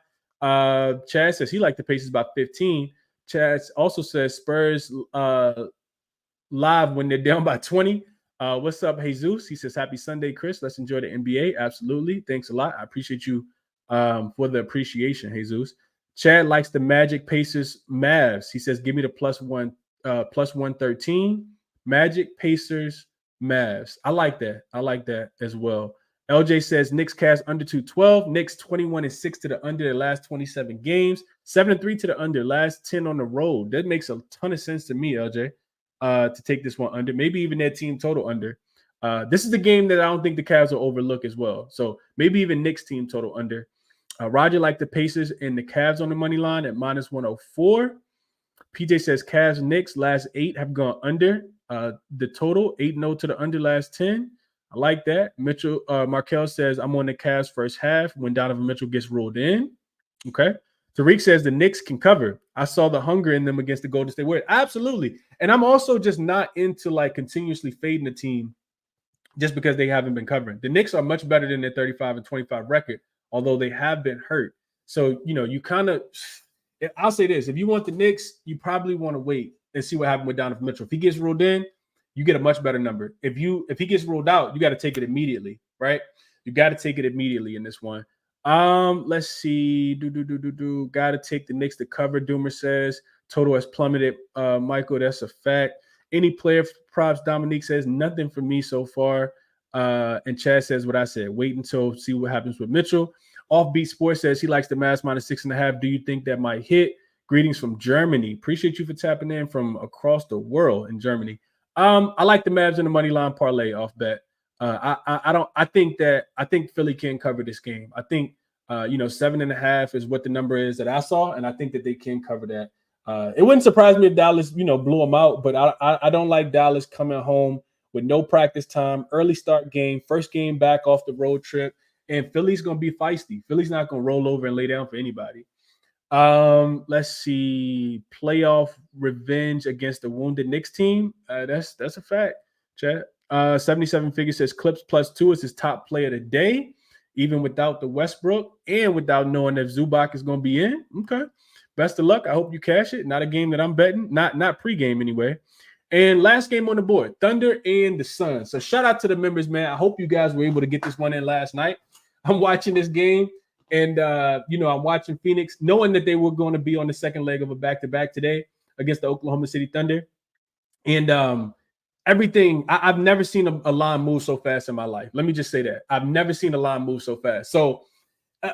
Chad says he liked the Pacers by 15. Chad also says Spurs live when they're down by 20. What's up, Jesus? He says, happy Sunday, Chris. Let's enjoy the NBA. Absolutely. Thanks a lot. I appreciate you for the appreciation, Jesus. Chad likes the Magic, Pacers, Mavs. He says, give me the plus 113. Magic, Pacers, Mavs. I like that as well. LJ says Knicks Cavs under 212. Knicks 21-6 to the under their last 27 games. 7-3 to the under, last 10 on the road. That makes a ton of sense to me, LJ, to take this one under. Maybe even their team total under. This is the game that I don't think the Cavs will overlook as well. So maybe even Knicks team total under. Roger liked the Pacers and the Cavs on the money line at minus 104. PJ says Cavs Knicks last 8 have gone under. The total 8-0 to the under last 10. I like that. Mitchell Markel says, I'm on the Cavs first half when Donovan Mitchell gets ruled in. Okay. Tariq says the Knicks can cover. I saw the hunger in them against the Golden State Warriors. Absolutely. And I'm also just not into like continuously fading the team just because they haven't been covering. The Knicks are much better than their 35-25 record, although they have been hurt. So, you kind of, I'll say this. If you want the Knicks, you probably want to wait and see what happened with Donovan Mitchell. If he gets ruled in, you get a much better number. If he gets ruled out, you got to take it immediately, right? You got to take it immediately in this one. Let's see. Got to take the Knicks to cover. Doomer says total has plummeted. Michael, that's a fact. Any player props? Dominique says nothing for me so far. And Chad says what I said. Wait until see what happens with Mitchell. Offbeat Sports says he likes the Mavs -6.5. Do you think that might hit? Greetings from Germany. Appreciate you for tapping in from across the world in Germany. I like the Mavs in the money line parlay off bet. I think Philly can cover this game. I think 7.5 is what the number is that I saw, and I think that they can cover that. It wouldn't surprise me if Dallas, blew them out, but I don't like Dallas coming home with no practice time, early start game, first game back off the road trip, and Philly's gonna be feisty. Philly's not gonna roll over and lay down for anybody. Let's see. Playoff revenge against the wounded Knicks team. That's a fact, chat. 77 figure says Clips +2 is his top play of the day, even without the Westbrook and without knowing if Zubac is going to be in. Okay. Best of luck. I hope you cash it. Not a game that I'm betting. Not pregame anyway. And last game on the board, Thunder and the Suns. So shout out to the members, man. I hope you guys were able to get this one in last night. I'm watching this game. And, I'm watching Phoenix, knowing that they were going to be on the second leg of a back-to-back today against the Oklahoma City Thunder. And everything, I've never seen a line move so fast in my life. Let me just say that. I've never seen a line move so fast. So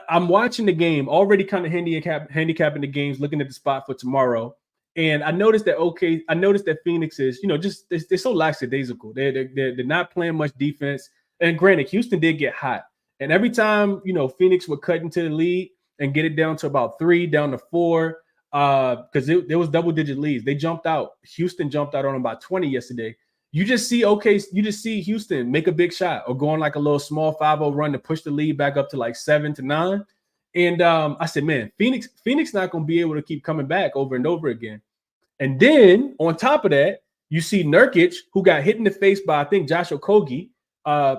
I'm watching the game, already kind of handicapping the games, looking at the spot for tomorrow. And I noticed that Phoenix is, they're so lackadaisical. They're not playing much defense. And granted, Houston did get hot. And every time, Phoenix would cut into the lead and get it down to about 3, down to 4, because there was double-digit leads. They jumped out. Houston jumped out on about 20 yesterday. You just see Houston make a big shot or go on like a little small 5-0 run to push the lead back up to like 7 to 9. And I said, man, Phoenix not going to be able to keep coming back over and over again. And then on top of that, you see Nurkic, who got hit in the face by, I think, Josh Okogie,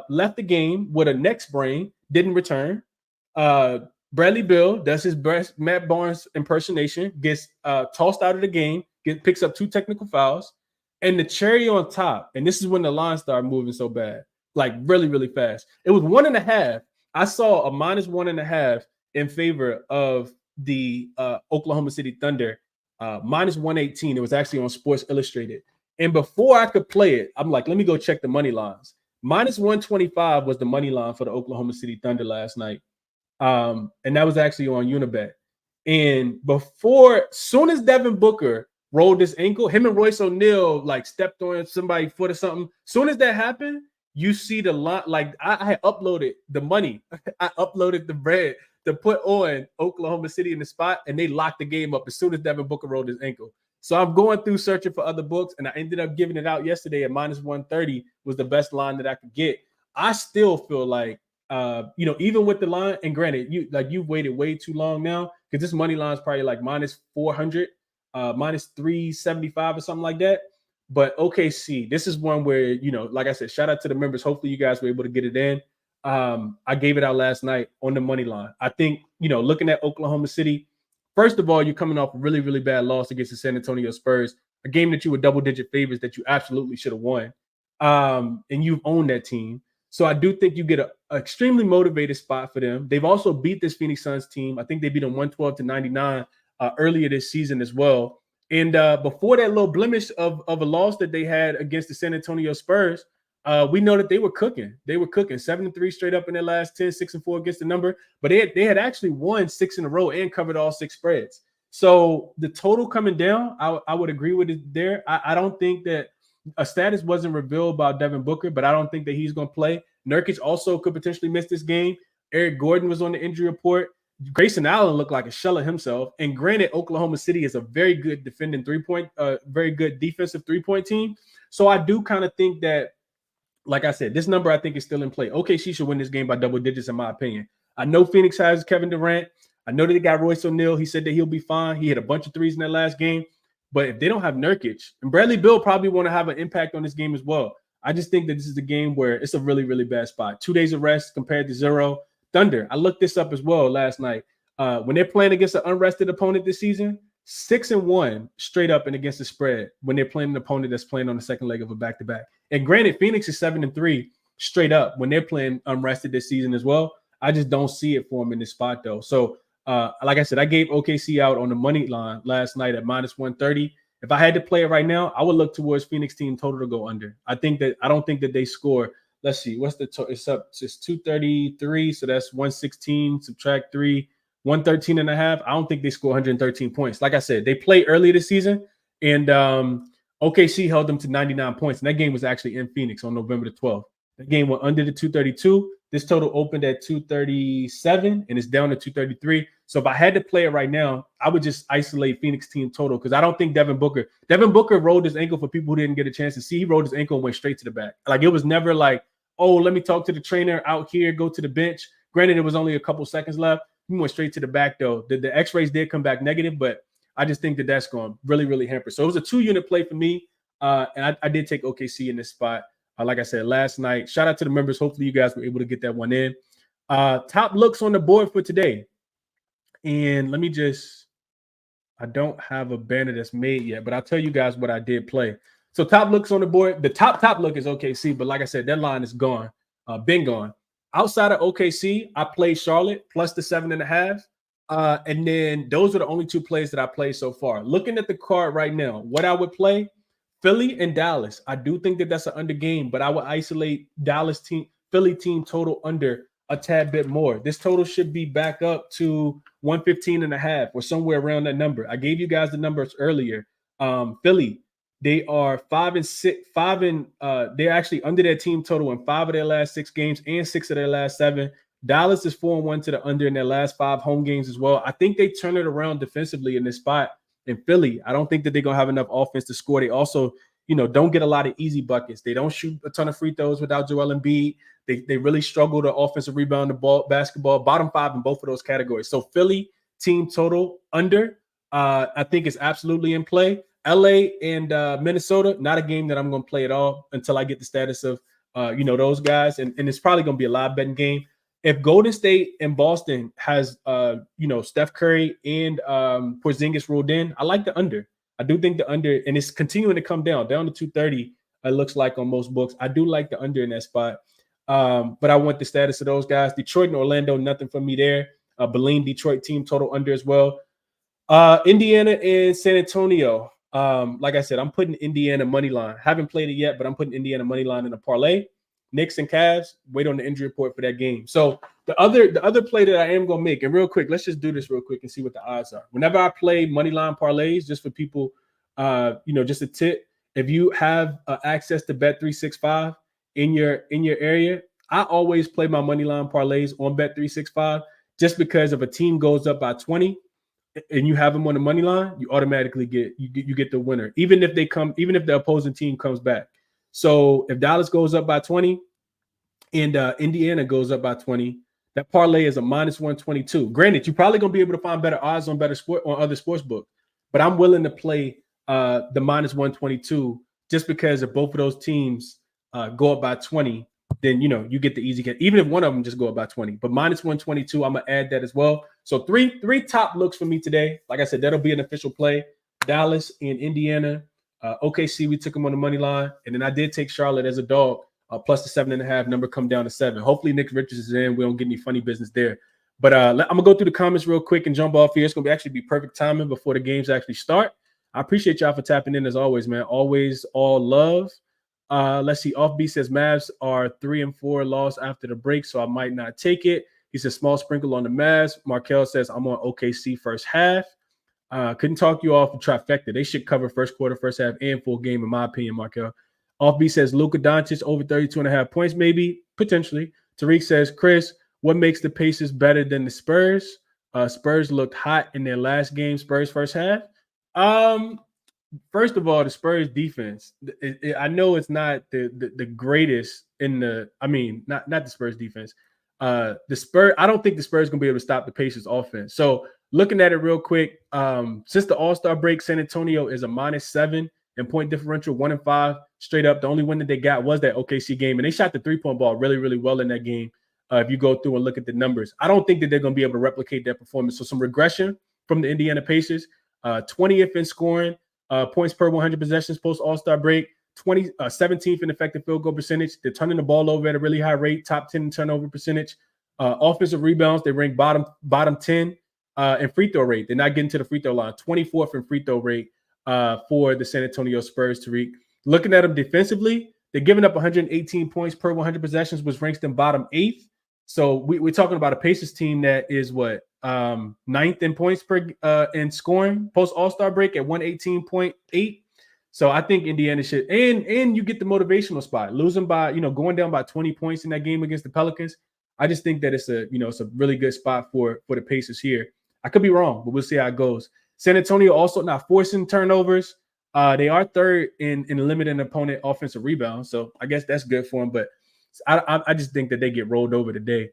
left the game with a neck sprain, didn't return. Bradley Beal does his best Matt Barnes impersonation, gets tossed out of the game, picks up 2 technical fouls. And the cherry on top, and this is when the line started moving so bad, like really, really fast. It was 1.5. I saw a -1.5 in favor of the Oklahoma City Thunder, -118. It was actually on Sports Illustrated. And before I could play it, I'm like, let me go check the money lines. -125 was the money line for the Oklahoma City Thunder last night. And that was actually on Unibet. And soon as Devin Booker rolled his ankle, him and Royce O'Neal like stepped on somebody's foot or something. Soon as that happened, you see the line. Like I had uploaded the money. I uploaded the bread to put on Oklahoma City in the spot, and they locked the game up as soon as Devin Booker rolled his ankle. So I'm going through searching for other books, and I ended up giving it out yesterday at -130 was the best line that I could get. I still feel like, even with the line, and granted, you've waited way too long now because this money line is probably like -400, -375 or something like that. But OKC, this is one where, like I said, shout out to the members. Hopefully you guys were able to get it in. I gave it out last night on the money line. I think, looking at Oklahoma City, first of all, you're coming off a really, really bad loss against the San Antonio Spurs, a game that you were double-digit favorites that you absolutely should have won. And you've owned that team. So I do think you get an extremely motivated spot for them. They've also beat this Phoenix Suns team. I think they beat them 112-99 earlier this season as well. And before that little blemish of a loss that they had against the San Antonio Spurs, we know that they were cooking. They were cooking 7-3 straight up in their last 10, 6-4 against the number. But they had actually won 6 in a row and covered all 6 spreads. So the total coming down, I would agree with it there. I don't think that a status wasn't revealed about Devin Booker, but I don't think that he's going to play. Nurkic also could potentially miss this game. Eric Gordon was on the injury report. Grayson Allen looked like a shell of himself. And granted, Oklahoma City is a very good defending very good defensive 3-point team. So I do kind of think that like I said, this number I think is still in play. OKC should win this game by double digits, in my opinion. I know Phoenix has Kevin Durant. I know that they got Royce O'Neal. He said that he'll be fine. He hit a bunch of threes in that last game. But if they don't have Nurkic, and Bradley Beal probably want to have an impact on this game as well. I just think that this is a game where it's a really, really bad spot. 2 days of rest compared to 0. Thunder, I looked this up as well last night. When they're playing against an unrested opponent this season, 6-1 straight up and against the spread when they're playing an opponent that's playing on the second leg of a back-to-back. And granted, Phoenix is 7-3 straight up when they're playing unrested this season as well. I just don't see it for them in this spot, though. So, like I said, I gave OKC out on the money line last night at -130. If I had to play it right now, I would look towards Phoenix team total to go under. I don't think that they score. Let's see, what's the total? It's up. It's 233, so that's 116. Subtract 3, 113.5. I don't think they score 113 points. Like I said, they played early this season, and OKC held them to 99 points. And that game was actually in Phoenix on November the 12th. That game went under the 232. This total opened at 237, and it's down to 233. So if I had to play it right now, I would just isolate Phoenix team total because I don't think Devin Booker rolled his ankle. For people who didn't get a chance to see, he rolled his ankle and went straight to the back. Like, it was never like, oh, let me talk to the trainer out here, go to the bench. Granted, it was only a couple seconds left. He went straight to the back, though. The x-rays did come back negative, but I just think that that's going to really, really hamper. So it was a 2-unit play for me, and I did take OKC in this spot. Like I said, last night. Shout out to the members. Hopefully you guys were able to get that one in. Top looks on the board for today. And let me I don't have a banner that's made yet, but I'll tell you guys what I did play. So top looks on the board. The top look is OKC, but like I said, that line is gone, been gone. Outside of OKC, I played Charlotte plus the 7.5. And then those are the only 2 plays that I played so far. Looking at the card right now, what I would play, Philly and Dallas. I do think that that's an under game, but I would isolate Philly team total under a tad bit more. This total should be back up to 115.5 or somewhere around that number. I gave you guys the numbers earlier. Philly, they are 5-6. They're actually under their team total in 5 of their last 6 games and 6 of their last 7. Dallas is 4-1 to the under in their last 5 home games as well. I think they turn it around defensively in this spot. In Philly, I don't think that they're going to have enough offense to score. They also, don't get a lot of easy buckets. They don't shoot a ton of free throws without Joel Embiid. They really struggle to offensive rebound the ball, basketball, bottom 5 in both of those categories. So Philly team total under, I think is absolutely in play. LA and Minnesota, not a game that I'm going to play at all until I get the status of, those guys. And it's probably going to be a live betting game. If Golden State and Boston has, Steph Curry and Porzingis rolled in, I like the under. I do think the under, and it's continuing to come down to 230. It looks like on most books. I do like the under in that spot, but I want the status of those guys. Detroit and Orlando, nothing for me there. Beline, Detroit team total under as well. Indiana and San Antonio. Like I said, I'm putting Indiana money line. Haven't played it yet, but I'm putting Indiana money line in a parlay. Knicks and Cavs, wait on the injury report for that game. So the other play that I am going to make, and real quick, let's just do this real quick and see what the odds are. Whenever I play money line parlays, just for people, just a tip, if you have access to Bet365 in your area, I always play my money line parlays on Bet365 just because if a team goes up by 20 and you have them on the money line, you automatically get the winner, even if the opposing team comes back. So if Dallas goes up by 20 and Indiana goes up by 20, that parlay is a -122. Granted, you're probably going to be able to find better odds on other sports books, but I'm willing to play the -122 just because if both of those teams go up by 20, then you get the easy get. Even if one of them just go up by 20, but -122, I'm gonna add that as well. So three top looks for me today. Like I said, that'll be an official play. Dallas and Indiana. OKC, we took them on the money line, and then I did take Charlotte as a dog, plus the 7.5 number come down to 7. Hopefully Nick Richards is in. We don't get any funny business there. But I'm gonna go through the comments real quick and jump off here. It's gonna actually be perfect timing before the games actually start. I appreciate y'all for tapping in as always, man. Always all love. Let's see. Offbeat says Mavs are 3-4 loss after the break, so I might not take it. He says small sprinkle on the Mavs. Markel says I'm on OKC first half. Couldn't talk you off the trifecta. They should cover first quarter, first half, and full game, in my opinion, Markel. Offbeat says Luka Doncic over 32.5 points, maybe, potentially. Tariq says, Chris, what makes the Pacers better than the Spurs? Spurs looked hot in their last game, Spurs first half. First of all, the Spurs defense. I know it's not the greatest not the Spurs defense. The Spurs, I don't think the Spurs gonna be able to stop the Pacers offense. So looking at it real quick, since the All-Star break, San Antonio is a -7 in point differential, 1-5 straight up. The only win that they got was that OKC game, and they shot the 3-point ball really, really well in that game. If you go through and look at the numbers, I don't think that they're going to be able to replicate that performance. So some regression from the Indiana Pacers, 20th in scoring, points per 100 possessions post All-Star break, 17th in effective field goal percentage. They're turning the ball over at a really high rate, top 10 in turnover percentage. Offensive rebounds, they rank bottom 10 in free throw rate. They're not getting to the free throw line. 24th in free throw rate for the San Antonio Spurs, Tariq. Looking at them defensively, they're giving up 118 points per 100 possessions, which ranks them bottom 8th. So we're talking about a Pacers team that is what, 9th in points per in scoring post All-Star break at 118.8. So I think Indiana should, and you get the motivational spot, losing by, going down by 20 points in that game against the Pelicans. I just think that it's a really good spot for the Pacers here. I could be wrong, but we'll see how it goes. San Antonio also not forcing turnovers. They are third in limiting opponent offensive rebounds, so I guess that's good for them. But I just think that they get rolled over today.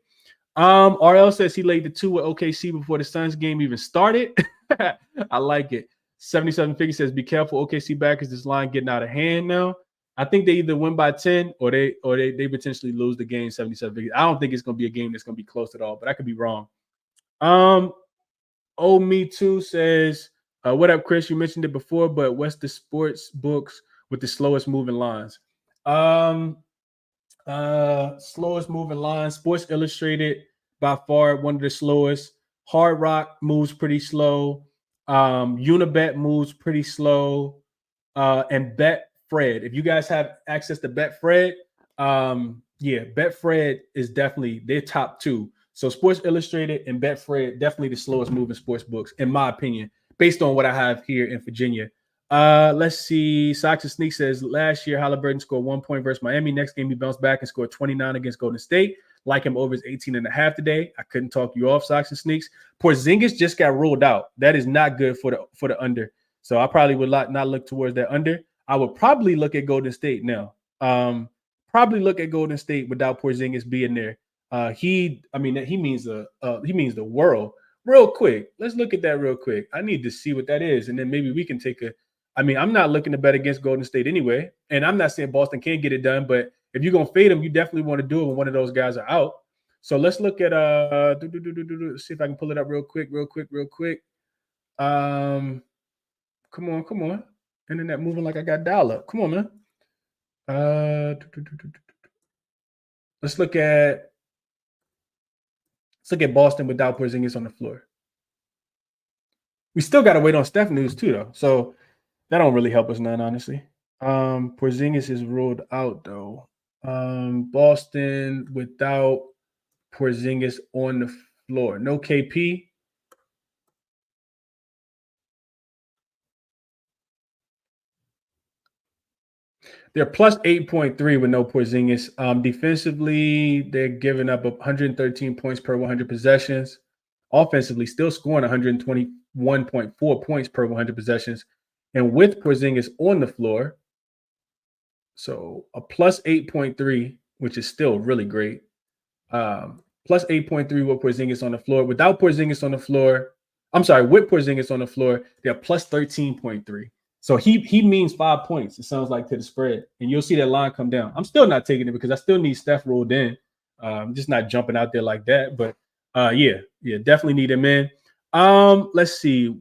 RL says he laid the 2 with OKC before the Suns game even started. I like it. 77 Figure says, be careful, OKC backers, this line getting out of hand now. I think they either win by 10 or they potentially lose the game. 77 Figure. I don't think it's going to be a game that's going to be close at all, but I could be wrong. Oh, Me Too says, what up, Chris? You mentioned it before, but what's the sports books with the slowest moving lines? Slowest moving lines, Sports Illustrated by far one of the slowest. Hard Rock moves pretty slow. Unibet moves pretty slow. And Betfred. If you guys have access to Betfred, Betfred is definitely their top 2. So Sports Illustrated and Betfred, definitely the slowest moving sports books, in my opinion, based on what I have here in Virginia. Let's see. Socks and Sneak says, last year, Halliburton scored 1 point versus Miami. Next game, he bounced back and scored 29 against Golden State. Like him over his 18.5 today. I couldn't talk you off, Socks and Sneaks. Porzingis just got ruled out. That is not good for the under. So I probably would not look towards that under. I would probably look at Golden State now. Probably look at Golden State without Porzingis being there. He means the world. Real quick, let's look at that real quick. I need to see what that is, and then maybe we can take I'm not looking to bet against Golden State anyway, and I'm not saying Boston can't get it done, but if you're gonna fade them, you definitely want to do it when one of those guys are out. So let's look at see if I can pull it up real quick. Come on. Internet moving like I got dial up. Come on, man. Let's look at Boston without Porzingis on the floor. We still got to wait on Steph news too, though. So that don't really help us none, honestly. Porzingis is ruled out, though. Boston without Porzingis on the floor. No KP. They're plus 8.3 with no Porzingis. Defensively, they're giving up 113 points per 100 possessions. Offensively, still scoring 121.4 points per 100 possessions. And with Porzingis on the floor, so a plus 8.3, which is still really great. Plus 8.3 with Porzingis on the floor. Without Porzingis on the floor, with Porzingis on the floor, they're plus 13.3. So he means 5 points, it sounds like, to the spread. And you'll see that line come down. I'm still not taking it because I still need Steph rolled in. I'm just not jumping out there like that. But definitely need him in. Let's see.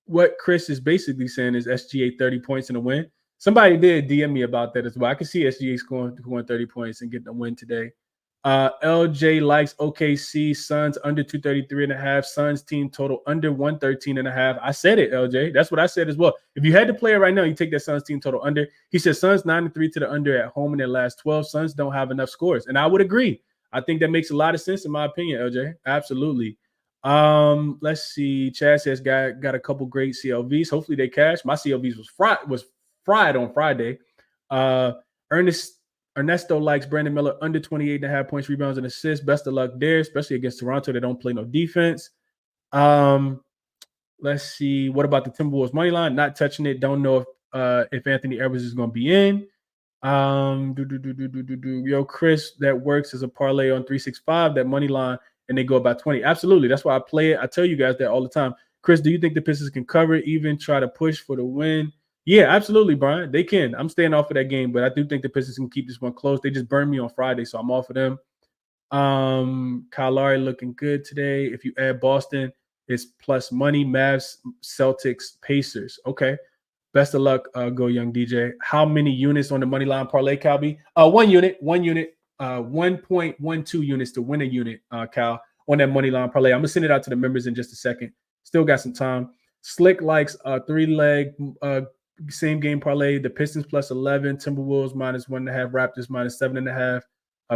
What Chris is basically saying is SGA 30 points in a win. Somebody did DM me about that as well. I can see SGA scoring 30 points and getting a win today. LJ likes OKC, Suns under 233.5, Suns team total under 113.5. I said it, LJ. That's what I said as well. If you had to play it right now, you take that Suns team total under. He said Suns 9-3 to the under at home in their last 12. Suns don't have enough scores. And I would agree. I think that makes a lot of sense in my opinion, LJ. Absolutely. Let's see. Chad says got a couple great CLVs. Hopefully they cash. My CLVs was fried on Friday. Ernesto likes Brandon Miller under 28.5 points, rebounds, and assists. Best of luck there, especially against Toronto. They don't play no defense. Let's see. What about the Timberwolves money line? Not touching it. Don't know if Anthony Edwards is going to be in. Yo, Chris, that works as a parlay on 365, that money line, and they go about 20. Absolutely. That's why I play it. I tell you guys that all the time. Chris, do you think the Pistons can cover, even try to push for the win? Yeah, absolutely, Brian. They can. I'm staying off of that game, but I do think the Pistons can keep this one close. They just burned me on Friday, so I'm off of them. Kyle Lowry looking good today. If you add Boston, it's plus money. Mavs, Celtics, Pacers. Okay. Best of luck, go young DJ. How many units on the money line parlay, Calby? 1 unit, 1.12 units to win a unit, Cal, on that money line parlay. I'm gonna send it out to the members in just a second. Still got some time. Slick likes 3-leg same game parlay. The Pistons plus 11, Timberwolves minus 1.5, Raptors minus 7.5.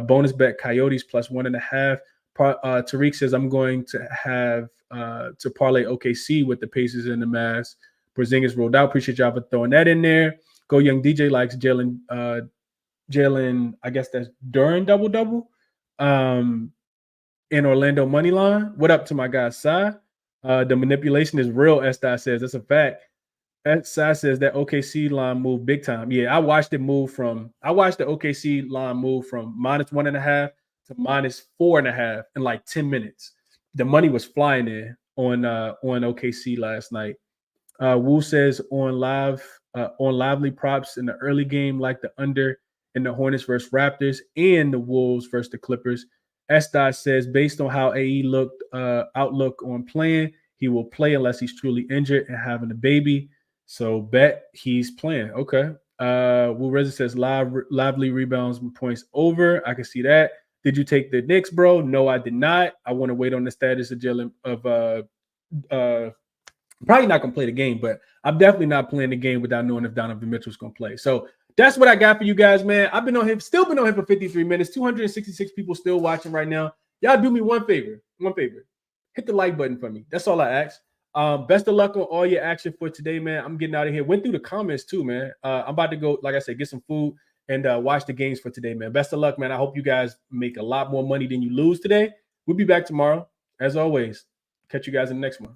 Bonus bet Coyotes plus 1.5. Tariq says I'm going to have to parlay OKC with the Pacers and the Mavs. Porzingis rolled out. Appreciate y'all for throwing that in there. Go young DJ likes Jalen. I guess that's Duran double. In Orlando money line. What up to my guy Sai? The manipulation is real. Estai says that's a fact. Sai says that OKC line moved big time. Yeah, I watched the OKC line move from minus 1.5 to minus 4.5 in like 10 minutes. The money was flying in on OKC last night. Wu says on lively props in the early game, like the under in the Hornets versus Raptors and the Wolves versus the Clippers. Estai says based on how AE looked outlook on playing, he will play unless he's truly injured and having a baby. So bet he's playing. Okay. Will Reza says lively rebounds and points over. I can see that. Did you take the Knicks, bro? No, I did not. I want to wait on the status of Jalen probably not going to play the game, but I'm definitely not playing the game without knowing if Donovan Mitchell's going to play. So that's what I got for you guys, man. I've been on him, still been on him for 53 minutes. 266 people still watching right now. Y'all do me one favor. Hit the like button for me. That's all I ask. Best of luck on all your action for today, man. I'm getting out of here. Went through the comments too, man. I'm about to go, like I said, get some food and watch the games for today, man. Best of luck, man. I hope you guys make a lot more money than you lose today. We'll be back tomorrow. As always, catch you guys in the next one.